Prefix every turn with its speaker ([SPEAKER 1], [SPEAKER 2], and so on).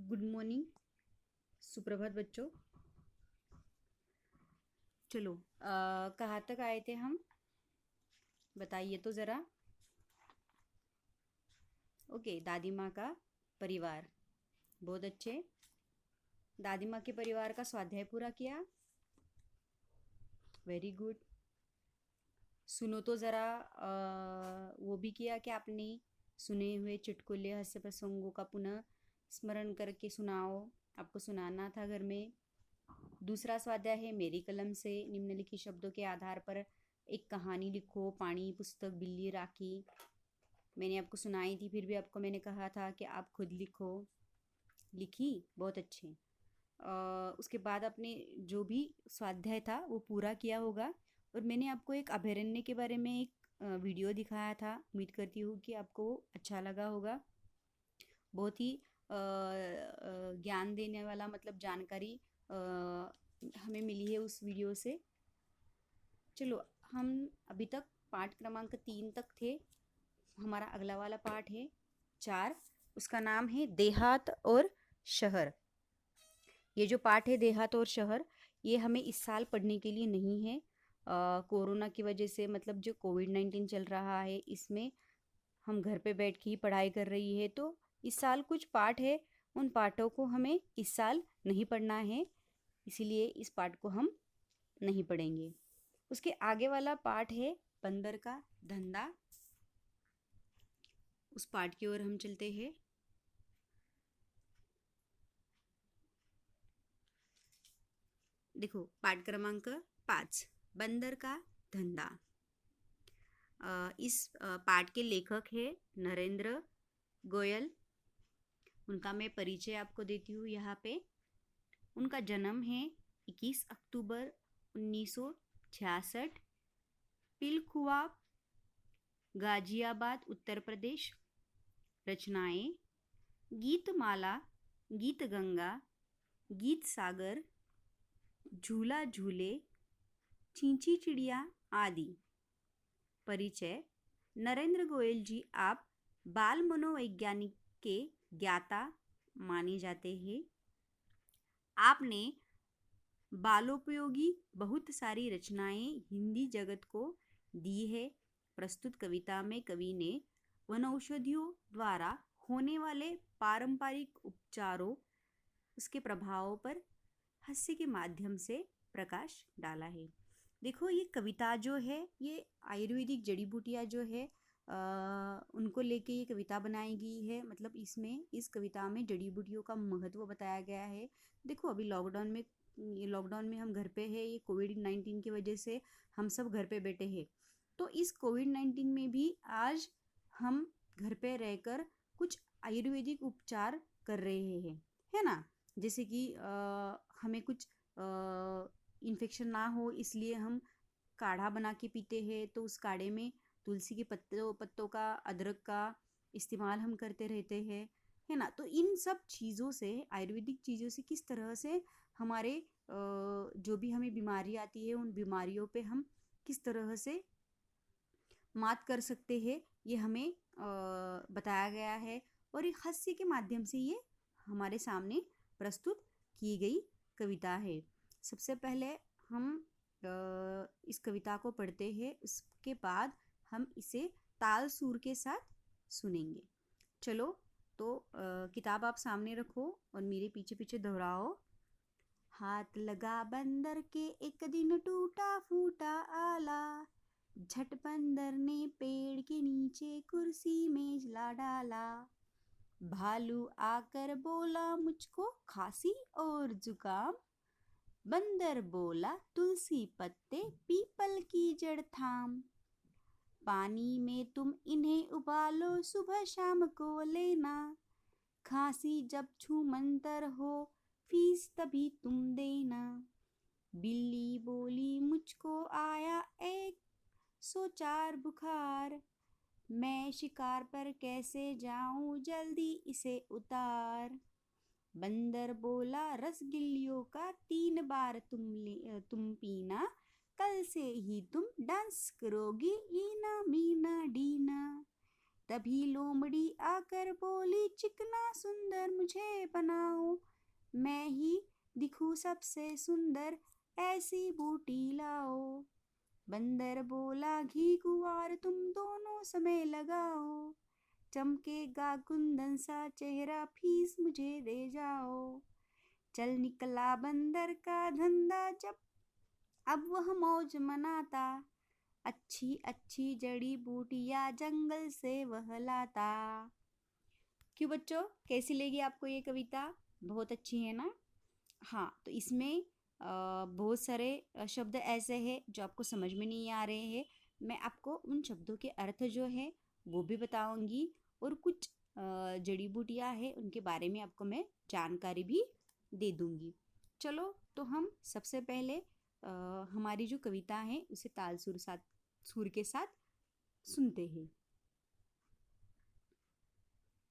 [SPEAKER 1] Good morning, सुप्रभात बच्चों। चलो कहाँ तक आए थे हम? बताइए तो ज़रा। ओके, दादी माँ का परिवार। बहुत अच्छे। दादी माँ के परिवार का स्वाध्याय पूरा किया। Very good. सुनो तो ज़रा, वो भी किया कि आपने सुने हुए चुटकुले हास्य प्रसंगों का पुनः स्मरण करके सुनाओ। आपको सुनाना था घर में। दूसरा स्वाध्याय है मेरी कलम से निम्नलिखित शब्दों के आधार पर एक कहानी लिखो। पानी, पुस्तक, बिल्ली, राखी। मैंने आपको सुनाई थी, फिर भी आपको मैंने कहा था कि आप खुद लिखो। लिखी? बहुत अच्छे। उसके बाद आपने जो भी स्वाध्याय था वो पूरा किया होगा। और मैंने आपको एक अभयारण्य के बारे में एक वीडियो दिखाया था। उम्मीद करती हूँ कि आपको अच्छा लगा होगा। बहुत ही ज्ञान देने वाला, मतलब जानकारी हमें मिली है उस वीडियो से। चलो, हम अभी तक पाठ क्रमांक 3 तक थे। हमारा अगला वाला पाठ है 4। उसका नाम है देहात और शहर। ये जो पाठ है देहात और शहर, ये हमें इस साल पढ़ने के लिए नहीं है। कोरोना की वजह से, मतलब जो कोविड-19 चल रहा है, इसमें हम घर पे बैठ के ही पढ़ाई कर रही है। तो इस साल कुछ पाठ है, उन पाठों को हमें इस साल नहीं पढ़ना है, इसीलिए इस पाठ को हम नहीं पढ़ेंगे। उसके आगे वाला पाठ है बंदर का धंधा। उस पाठ की ओर हम चलते हैं। देखो, पाठ क्रमांक 5, बंदर का धंधा। इस पाठ के लेखक है नरेंद्र गोयल। उनका मैं परिचय आपको देती हूँ यहाँ पे। उनका जन्म है 21 अक्टूबर 1966, पिलखुआ, गाजियाबाद, उत्तर प्रदेश। रचनाएं: गीतमाला, गीत गंगा, गीत सागर, झूला झूले, चींची चिड़िया आदि। परिचय: नरेंद्र गोयल जी आप बाल मनोवैज्ञानिक के ज्ञाता माने जाते हैं। आपने बालोपयोगी बहुत सारी रचनाएं हिंदी जगत को दी है। प्रस्तुत कविता में कवि ने वनौषधियों द्वारा होने वाले पारंपरिक उपचारों, उसके प्रभावों पर हास्य के माध्यम से प्रकाश डाला है। देखो, ये कविता जो है, ये आयुर्वेदिक जड़ी बूटियाँ जो है उनको लेके ये कविता बनाई गई है। मतलब इसमें, इस कविता में जड़ी बूटियों का महत्व बताया गया है। देखो, अभी लॉकडाउन में हम घर पे है, ये कोविड-19 की वजह से हम सब घर पे बैठे हैं। तो इस कोविड-19 में भी आज हम घर पे रहकर कुछ आयुर्वेदिक उपचार कर रहे हैं, है ना। जैसे कि हमें कुछ इन्फेक्शन ना हो, इसलिए हम काढ़ा बना के पीते हैं। तो उस काढ़े में तुलसी के पत्तों का, अदरक का इस्तेमाल हम करते रहते हैं, है ना। तो इन सब चीज़ों से, आयुर्वेदिक चीज़ों से किस तरह से हमारे जो भी हमें बीमारी आती है, उन बीमारियों पे हम किस तरह से मात कर सकते हैं, ये हमें बताया गया है। और एक हास्य के माध्यम से ये हमारे सामने प्रस्तुत की गई कविता है। सबसे पहले हम इस कविता को पढ़ते हैं, उसके बाद हम इसे ताल सुर के साथ सुनेंगे। चलो, तो किताब आप सामने रखो और मेरे पीछे पीछे दोहराओ। हाथ लगा बंदर के एक दिन टूटा फूटा आला, झट बंदर ने पेड़ के नीचे कुर्सी मेज ला डाला। भालू आकर बोला मुझको खांसी और जुकाम, बंदर बोला तुलसी पत्ते पीपल की जड़ थाम। पानी में तुम इन्हें उबालो सुबह शाम को लेना, खांसी जब छूमंतर हो फीस तभी तुम देना। बिल्ली बोली मुझको आया 104 बुखार, मैं शिकार पर कैसे जाऊं जल्दी इसे उतार। बंदर बोला रसगिल्लियों का 3 बार तुम पीना, कल से ही तुम डांस करोगी ईना मीना डीना। तभी लोमड़ी आकर बोली, चिकना सुंदर मुझे बनाओ, मैं ही दिखूं सबसे सुंदर, ऐसी बूटी लाओ। बंदर बोला, घी कुंवार तुम दोनों समय लगाओ, चमकेगा कुंदन सा चेहरा, फीस मुझे दे जाओ। चल निकला बंदर का धंधा जब, अब वह मौज मनाता, अच्छी अच्छी जड़ी बूटियां जंगल से वह लाता। क्यों बच्चों, कैसी लगी आपको ये कविता? बहुत अच्छी है ना? हाँ, तो इसमें बहुत सारे शब्द ऐसे हैं जो आपको समझ में नहीं आ रहे हैं। मैं आपको उन शब्दों के अर्थ जो है वो भी बताऊंगी, और कुछ जड़ी बूटियां हैं उनके बारे में आपको मैं जानकारी भी दे दूंगी। चलो, तो हम सबसे पहले हमारी जो कविता है उसे ताल सुर के साथ सुनते हैं।